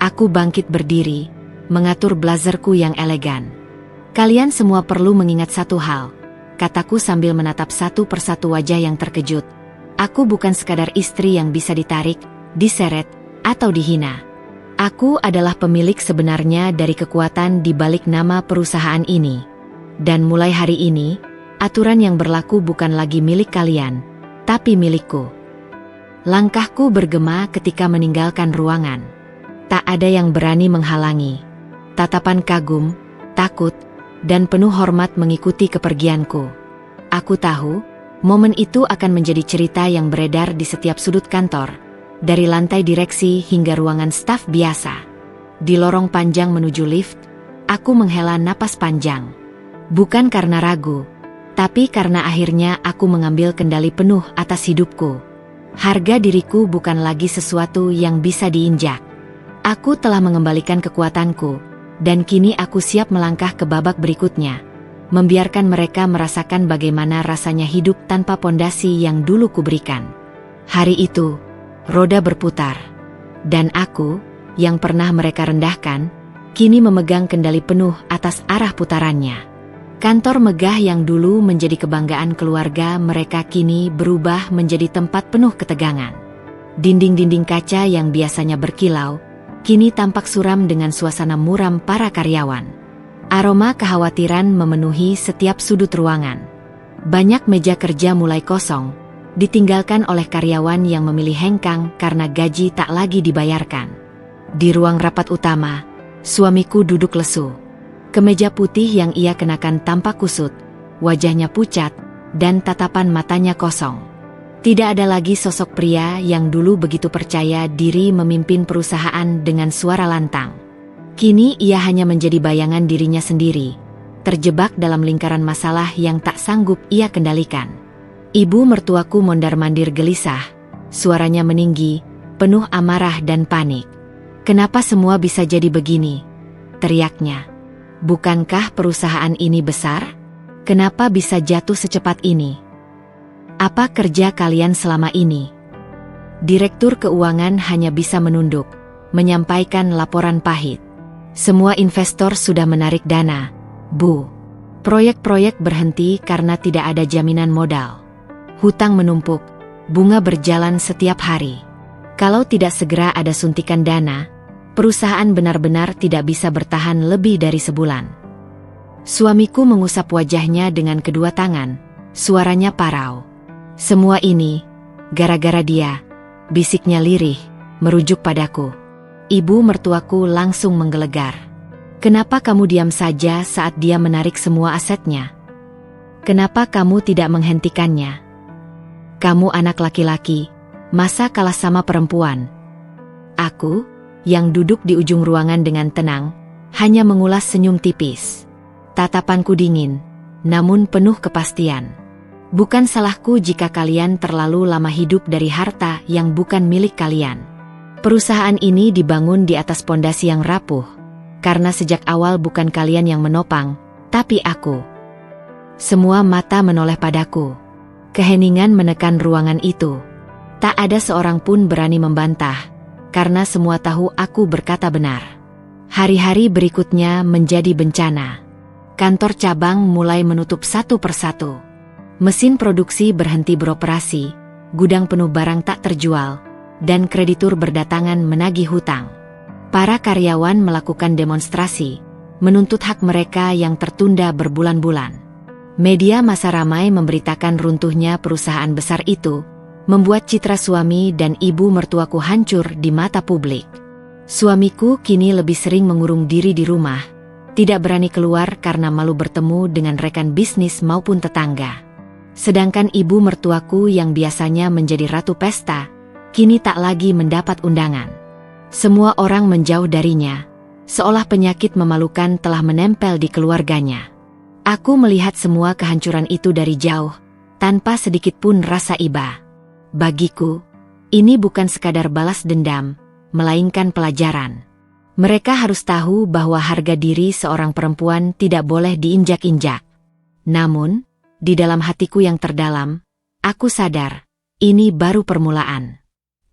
Aku bangkit berdiri, mengatur blazerku yang elegan. Kalian semua perlu mengingat satu hal, kataku sambil menatap satu persatu wajah yang terkejut. Aku bukan sekadar istri yang bisa ditarik, diseret, atau dihina. Aku adalah pemilik sebenarnya dari kekuatan di balik nama perusahaan ini. Dan mulai hari ini, aturan yang berlaku bukan lagi milik kalian, tapi milikku. Langkahku bergema ketika meninggalkan ruangan. Tak ada yang berani menghalangi. Tatapan kagum, takut, dan penuh hormat mengikuti kepergianku. Aku tahu, momen itu akan menjadi cerita yang beredar di setiap sudut kantor, dari lantai direksi hingga ruangan staf biasa. Di lorong panjang menuju lift, aku menghela napas panjang. Bukan karena ragu, tapi karena akhirnya aku mengambil kendali penuh atas hidupku. Harga diriku bukan lagi sesuatu yang bisa diinjak. Aku telah mengembalikan kekuatanku, dan kini aku siap melangkah ke babak berikutnya. Membiarkan mereka merasakan bagaimana rasanya hidup tanpa pondasi yang dulu kuberikan. Hari itu, roda berputar. Dan aku, yang pernah mereka rendahkan, kini memegang kendali penuh atas arah putarannya. Kantor megah yang dulu menjadi kebanggaan keluarga mereka kini berubah menjadi tempat penuh ketegangan. Dinding-dinding kaca yang biasanya berkilau, kini tampak suram dengan suasana muram para karyawan. Aroma kekhawatiran memenuhi setiap sudut ruangan. Banyak meja kerja mulai kosong, ditinggalkan oleh karyawan yang memilih hengkang karena gaji tak lagi dibayarkan. Di ruang rapat utama, suamiku duduk lesu. Kemeja putih yang ia kenakan tampak kusut, wajahnya pucat, dan tatapan matanya kosong. Tidak ada lagi sosok pria yang dulu begitu percaya diri memimpin perusahaan dengan suara lantang. Kini ia hanya menjadi bayangan dirinya sendiri, terjebak dalam lingkaran masalah yang tak sanggup ia kendalikan. Ibu mertuaku mondar-mandir gelisah, suaranya meninggi, penuh amarah dan panik. "Kenapa semua bisa jadi begini?" teriaknya. "Bukankah perusahaan ini besar? Kenapa bisa jatuh secepat ini? Apa kerja kalian selama ini?" Direktur keuangan hanya bisa menunduk, menyampaikan laporan pahit. "Semua investor sudah menarik dana, Bu. Proyek-proyek berhenti karena tidak ada jaminan modal. Hutang menumpuk, bunga berjalan setiap hari. Kalau tidak segera ada suntikan dana, perusahaan benar-benar tidak bisa bertahan lebih dari sebulan." Suamiku mengusap wajahnya dengan kedua tangan, suaranya parau. "Semua ini, gara-gara dia," bisiknya lirih, merujuk padaku. Ibu mertuaku langsung menggelegar. "Kenapa kamu diam saja saat dia menarik semua asetnya? Kenapa kamu tidak menghentikannya? Kamu anak laki-laki, masa kalah sama perempuan?" Aku, yang duduk di ujung ruangan dengan tenang, hanya mengulas senyum tipis. Tatapanku dingin, namun penuh kepastian. "Bukan salahku jika kalian terlalu lama hidup dari harta yang bukan milik kalian. Perusahaan ini dibangun di atas pondasi yang rapuh, karena sejak awal bukan kalian yang menopang, tapi aku." Semua mata menoleh padaku. Keheningan menekan ruangan itu. Tak ada seorang pun berani membantah, karena semua tahu aku berkata benar. Hari-hari berikutnya menjadi bencana. Kantor cabang mulai menutup satu persatu. Mesin produksi berhenti beroperasi, gudang penuh barang tak terjual, dan kreditur berdatangan menagih hutang. Para karyawan melakukan demonstrasi, menuntut hak mereka yang tertunda berbulan-bulan. Media massa ramai memberitakan runtuhnya perusahaan besar itu, membuat citra suami dan ibu mertuaku hancur di mata publik. Suamiku kini lebih sering mengurung diri di rumah, tidak berani keluar karena malu bertemu dengan rekan bisnis maupun tetangga. Sedangkan ibu mertuaku yang biasanya menjadi ratu pesta, kini tak lagi mendapat undangan. Semua orang menjauh darinya, seolah penyakit memalukan telah menempel di keluarganya. Aku melihat semua kehancuran itu dari jauh, tanpa sedikit pun rasa iba. Bagiku, ini bukan sekadar balas dendam, melainkan pelajaran. Mereka harus tahu bahwa harga diri seorang perempuan tidak boleh diinjak-injak. Namun, di dalam hatiku yang terdalam, aku sadar, ini baru permulaan.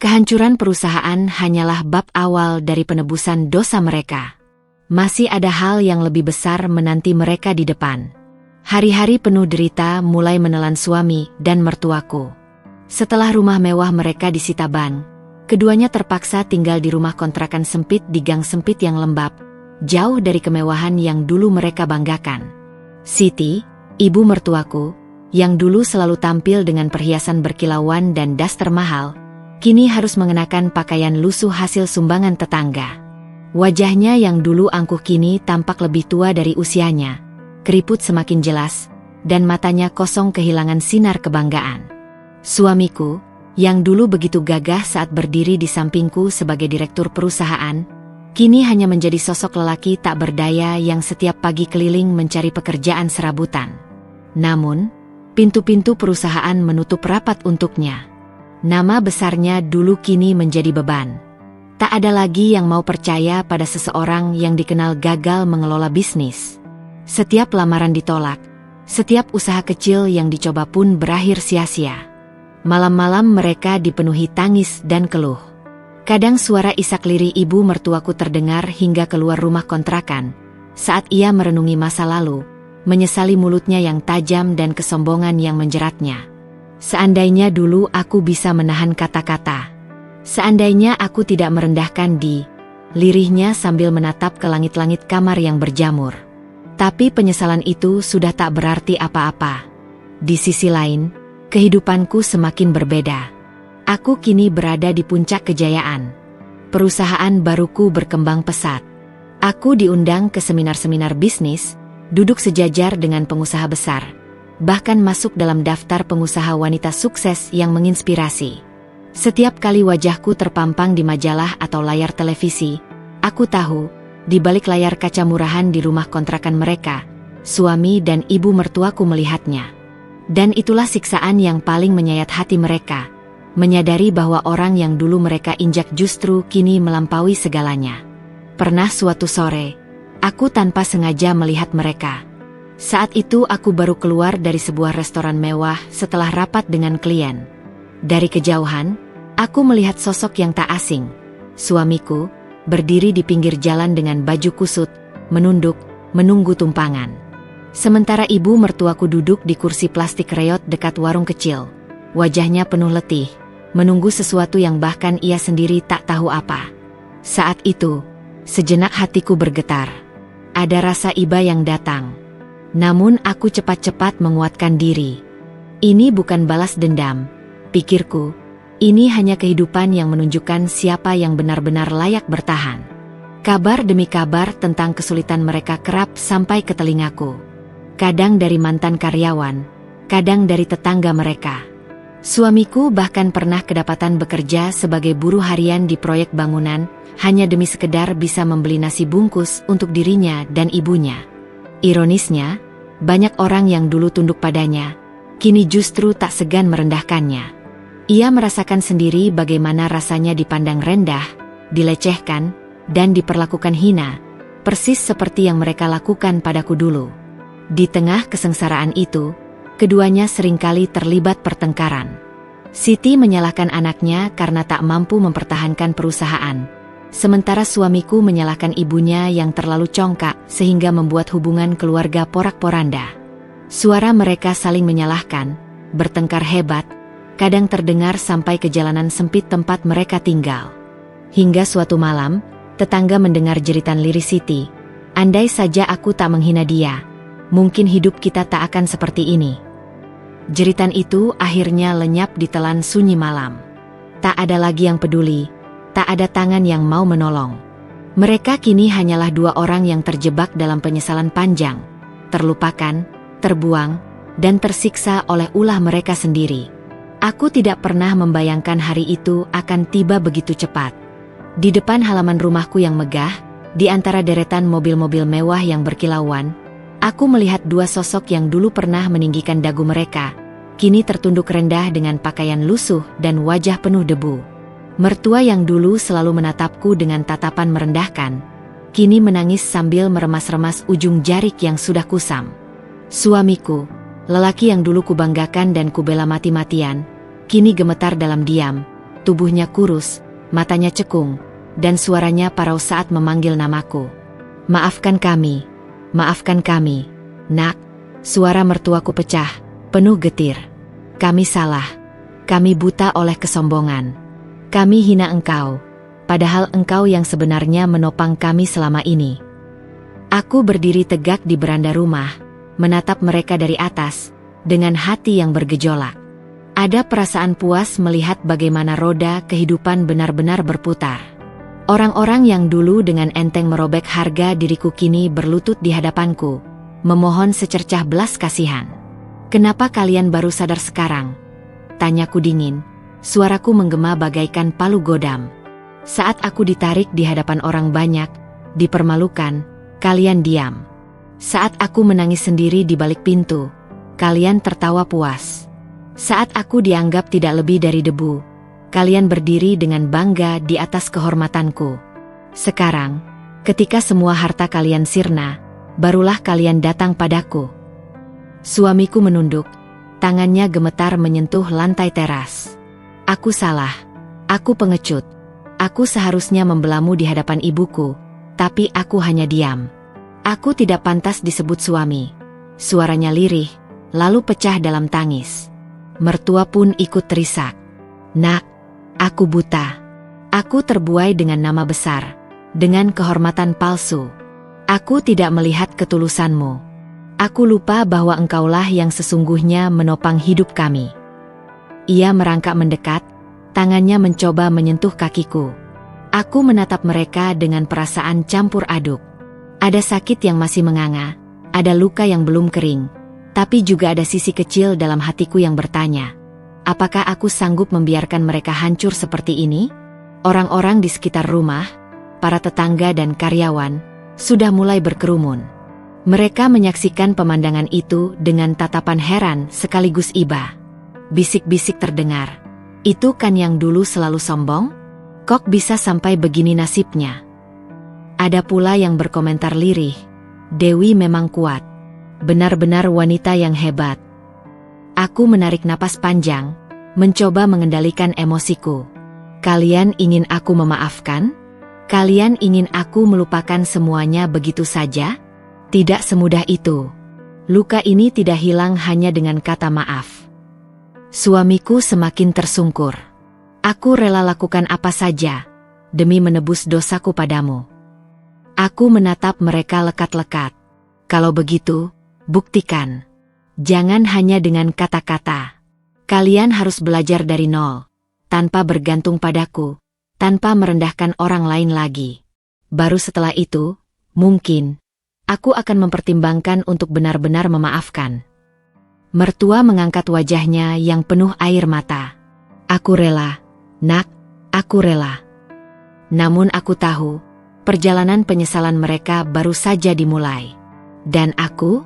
Kehancuran perusahaan hanyalah bab awal dari penebusan dosa mereka. Masih ada hal yang lebih besar menanti mereka di depan. Hari-hari penuh derita mulai menelan suami dan mertuaku. Setelah rumah mewah mereka disita bank, keduanya terpaksa tinggal di rumah kontrakan sempit di gang sempit yang lembab, jauh dari kemewahan yang dulu mereka banggakan. Siti, ibu mertuaku, yang dulu selalu tampil dengan perhiasan berkilauan dan das termahal, kini harus mengenakan pakaian lusuh hasil sumbangan tetangga. Wajahnya yang dulu angkuh kini tampak lebih tua dari usianya, keriput semakin jelas, dan matanya kosong kehilangan sinar kebanggaan. Suamiku, yang dulu begitu gagah saat berdiri di sampingku sebagai direktur perusahaan, kini hanya menjadi sosok lelaki tak berdaya yang setiap pagi keliling mencari pekerjaan serabutan. Namun, pintu-pintu perusahaan menutup rapat untuknya. Nama besarnya dulu kini menjadi beban. Tak ada lagi yang mau percaya pada seseorang yang dikenal gagal mengelola bisnis. Setiap lamaran ditolak, setiap usaha kecil yang dicoba pun berakhir sia-sia. Malam-malam mereka dipenuhi tangis dan keluh. Kadang suara isak lirih ibu mertuaku terdengar hingga keluar rumah kontrakan, saat ia merenungi masa lalu, menyesali mulutnya yang tajam dan kesombongan yang menjeratnya. Seandainya dulu aku bisa menahan kata-kata. Seandainya aku tidak merendahkan lirihnya sambil menatap ke langit-langit kamar yang berjamur. Tapi penyesalan itu sudah tak berarti apa-apa. Di sisi lain, kehidupanku semakin berbeda. Aku kini berada di puncak kejayaan. Perusahaan baruku berkembang pesat. Aku diundang ke seminar-seminar bisnis, duduk sejajar dengan pengusaha besar, bahkan masuk dalam daftar pengusaha wanita sukses yang menginspirasi. Setiap kali wajahku terpampang di majalah atau layar televisi, aku tahu, di balik layar kaca murahan di rumah kontrakan mereka, suami dan ibu mertuaku melihatnya. Dan itulah siksaan yang paling menyayat hati mereka, menyadari bahwa orang yang dulu mereka injak justru kini melampaui segalanya. Pernah suatu sore, aku tanpa sengaja melihat mereka. Saat itu aku baru keluar dari sebuah restoran mewah setelah rapat dengan klien. Dari kejauhan, aku melihat sosok yang tak asing. Suamiku, berdiri di pinggir jalan dengan baju kusut, menunduk, menunggu tumpangan. Sementara ibu mertuaku duduk di kursi plastik reot dekat warung kecil. Wajahnya penuh letih, menunggu sesuatu yang bahkan ia sendiri tak tahu apa. Saat itu, sejenak hatiku bergetar. Ada rasa iba yang datang. Namun aku cepat-cepat menguatkan diri. Ini bukan balas dendam, pikirku. Ini hanya kehidupan yang menunjukkan siapa yang benar-benar layak bertahan. Kabar demi kabar tentang kesulitan mereka kerap sampai ke telingaku. Kadang dari mantan karyawan, kadang dari tetangga mereka. Suamiku bahkan pernah kedapatan bekerja sebagai buruh harian di proyek bangunan, hanya demi sekedar bisa membeli nasi bungkus untuk dirinya dan ibunya. Ironisnya, banyak orang yang dulu tunduk padanya, kini justru tak segan merendahkannya. Ia merasakan sendiri bagaimana rasanya dipandang rendah, dilecehkan, dan diperlakukan hina, persis seperti yang mereka lakukan padaku dulu. Di tengah kesengsaraan itu, keduanya seringkali terlibat pertengkaran. Siti menyalahkan anaknya karena tak mampu mempertahankan perusahaan, sementara suamiku menyalahkan ibunya yang terlalu congkak sehingga membuat hubungan keluarga porak-poranda. Suara mereka saling menyalahkan, bertengkar hebat, kadang terdengar sampai ke jalanan sempit tempat mereka tinggal. Hingga suatu malam, tetangga mendengar jeritan lirih Siti. Andai saja aku tak menghina dia, mungkin hidup kita tak akan seperti ini. Jeritan itu akhirnya lenyap di telan sunyi malam. Tak ada lagi yang peduli, tak ada tangan yang mau menolong. Mereka kini hanyalah dua orang yang terjebak dalam penyesalan panjang, terlupakan, terbuang, dan tersiksa oleh ulah mereka sendiri. Aku tidak pernah membayangkan hari itu akan tiba begitu cepat. Di depan halaman rumahku yang megah, Di antara deretan mobil-mobil mewah yang berkilauan, aku melihat dua sosok yang dulu pernah meninggikan dagu mereka, kini tertunduk rendah dengan pakaian lusuh dan wajah penuh debu. Mertua yang dulu selalu menatapku dengan tatapan merendahkan, kini menangis sambil meremas-remas ujung jarik yang sudah kusam. Suamiku, lelaki yang dulu kubanggakan dan kubela mati-matian, kini gemetar dalam diam, tubuhnya kurus, matanya cekung, dan suaranya parau saat memanggil namaku. Maafkan kami, nak. Suara mertuaku pecah, penuh getir. Kami salah, kami buta oleh kesombongan. Kami hina engkau, padahal engkau yang sebenarnya menopang kami selama ini. Aku berdiri tegak di beranda rumah, menatap mereka dari atas, dengan hati yang bergejolak. Ada perasaan puas melihat bagaimana roda kehidupan benar-benar berputar. Orang-orang yang dulu dengan enteng merobek harga diriku kini berlutut di hadapanku, memohon secercah belas kasihan. Kenapa kalian baru sadar sekarang? Tanyaku dingin, suaraku menggema bagaikan palu godam. Saat aku ditarik di hadapan orang banyak, dipermalukan, kalian diam. Saat aku menangis sendiri di balik pintu, kalian tertawa puas. Saat aku dianggap tidak lebih dari debu, kalian berdiri dengan bangga di atas kehormatanku. Sekarang, ketika semua harta kalian sirna, barulah kalian datang padaku. Suamiku menunduk, tangannya gemetar menyentuh lantai teras. Aku salah, aku pengecut. Aku seharusnya membelamu di hadapan ibuku, tapi aku hanya diam. Aku tidak pantas disebut suami. Suaranya lirih, lalu pecah dalam tangis. Mertua pun ikut terisak. Nak, aku buta. Aku terbuai dengan nama besar, dengan kehormatan palsu. Aku tidak melihat ketulusanmu. Aku lupa bahwa engkaulah yang sesungguhnya menopang hidup kami. Ia merangkak mendekat, tangannya mencoba menyentuh kakiku. Aku menatap mereka dengan perasaan campur aduk. Ada sakit yang masih menganga, ada luka yang belum kering, tapi juga ada sisi kecil dalam hatiku yang bertanya, apakah aku sanggup membiarkan mereka hancur seperti ini? Orang-orang di sekitar rumah, para tetangga dan karyawan, sudah mulai berkerumun. Mereka menyaksikan pemandangan itu dengan tatapan heran sekaligus iba. Bisik-bisik terdengar. Itu kan yang dulu selalu sombong? Kok bisa sampai begini nasibnya? Ada pula yang berkomentar lirih. Dewi memang kuat. Benar-benar wanita yang hebat. Aku menarik napas panjang, mencoba mengendalikan emosiku. Kalian ingin aku memaafkan? Kalian ingin aku melupakan semuanya begitu saja? Tidak semudah itu. Luka ini tidak hilang hanya dengan kata maaf. Suamiku semakin tersungkur. Aku rela lakukan apa saja, demi menebus dosaku padamu. Aku menatap mereka lekat-lekat. Kalau begitu, buktikan. Jangan hanya dengan kata-kata. Kalian harus belajar dari nol, tanpa bergantung padaku, tanpa merendahkan orang lain lagi. Baru setelah itu, mungkin, aku akan mempertimbangkan untuk benar-benar memaafkan. Mertua mengangkat wajahnya yang penuh air mata. Aku rela, nak, aku rela. Namun aku tahu, perjalanan penyesalan mereka baru saja dimulai. Dan aku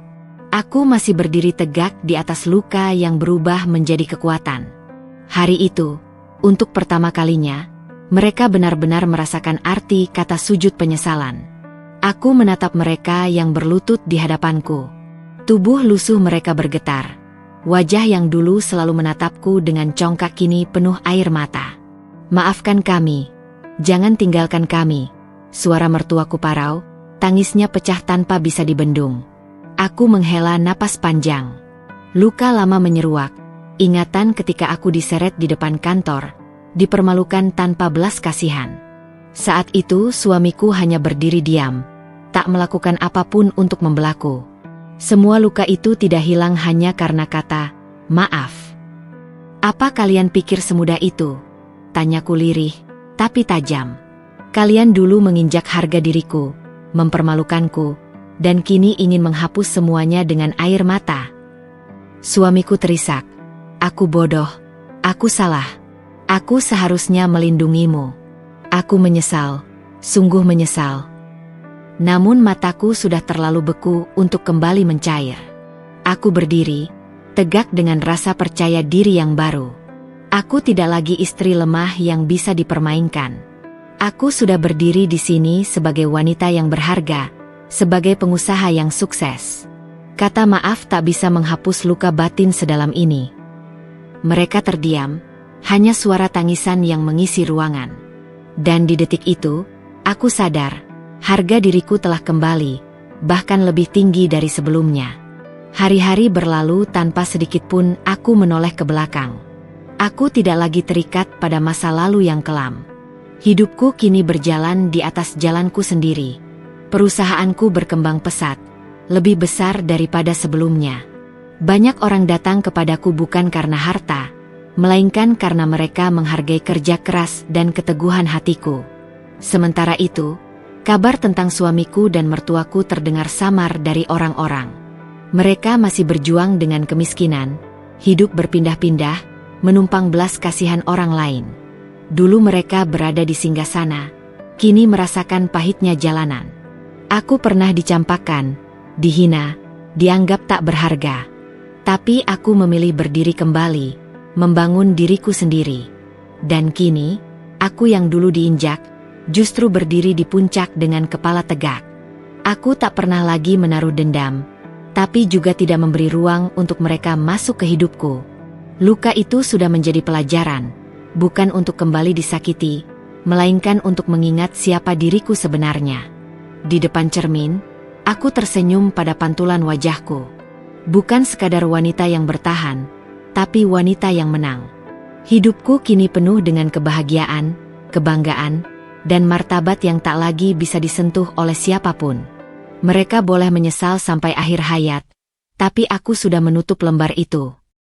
masih berdiri tegak di atas luka yang berubah menjadi kekuatan. Hari itu, untuk pertama kalinya, mereka benar-benar merasakan arti kata sujud penyesalan. Aku menatap mereka yang berlutut di hadapanku. Tubuh lusuh mereka bergetar. Wajah yang dulu selalu menatapku dengan congkak kini penuh air mata. Maafkan kami. Jangan tinggalkan kami. Suara mertuaku parau, tangisnya pecah tanpa bisa dibendung. Aku menghela napas panjang. Luka lama menyeruak. Ingatan ketika aku diseret di depan kantor, dipermalukan tanpa belas kasihan. Saat itu suamiku hanya berdiri diam, tak melakukan apapun untuk membelaku. Semua luka itu tidak hilang hanya karena kata, maaf. Apa kalian pikir semudah itu? Tanyaku lirih, tapi tajam. Kalian dulu menginjak harga diriku, mempermalukanku, dan kini ingin menghapus semuanya dengan air mata. Suamiku terisak. Aku bodoh. Aku salah. Aku seharusnya melindungimu. Aku menyesal. Sungguh menyesal. Namun mataku sudah terlalu beku untuk kembali mencair. Aku berdiri, tegak dengan rasa percaya diri yang baru. Aku tidak lagi istri lemah yang bisa dipermainkan. Aku sudah berdiri di sini sebagai wanita yang berharga, sebagai pengusaha yang sukses. Kata maaf tak bisa menghapus luka batin sedalam ini. Mereka terdiam, hanya suara tangisan yang mengisi ruangan. Dan di detik itu, aku sadar, harga diriku telah kembali, bahkan lebih tinggi dari sebelumnya. Hari-hari berlalu tanpa sedikit pun aku menoleh ke belakang. Aku tidak lagi terikat pada masa lalu yang kelam. Hidupku kini berjalan di atas jalanku sendiri. Perusahaanku berkembang pesat, lebih besar daripada sebelumnya. Banyak orang datang kepadaku bukan karena harta, melainkan karena mereka menghargai kerja keras dan keteguhan hatiku. Sementara itu, kabar tentang suamiku dan mertuaku terdengar samar dari orang-orang. Mereka masih berjuang dengan kemiskinan, hidup berpindah-pindah, menumpang belas kasihan orang lain. Dulu mereka berada di singgasana, kini merasakan pahitnya jalanan. Aku pernah dicampakkan, dihina, dianggap tak berharga. Tapi aku memilih berdiri kembali, membangun diriku sendiri. Dan kini, aku yang dulu diinjak, justru berdiri di puncak dengan kepala tegak. Aku tak pernah lagi menaruh dendam, tapi juga tidak memberi ruang untuk mereka masuk ke hidupku. Luka itu sudah menjadi pelajaran, bukan untuk kembali disakiti, melainkan untuk mengingat siapa diriku sebenarnya. Di depan cermin, aku tersenyum pada pantulan wajahku. Bukan sekadar wanita yang bertahan, tapi wanita yang menang. Hidupku kini penuh dengan kebahagiaan, kebanggaan, dan martabat yang tak lagi bisa disentuh oleh siapapun. Mereka boleh menyesal sampai akhir hayat, tapi aku sudah menutup lembar itu.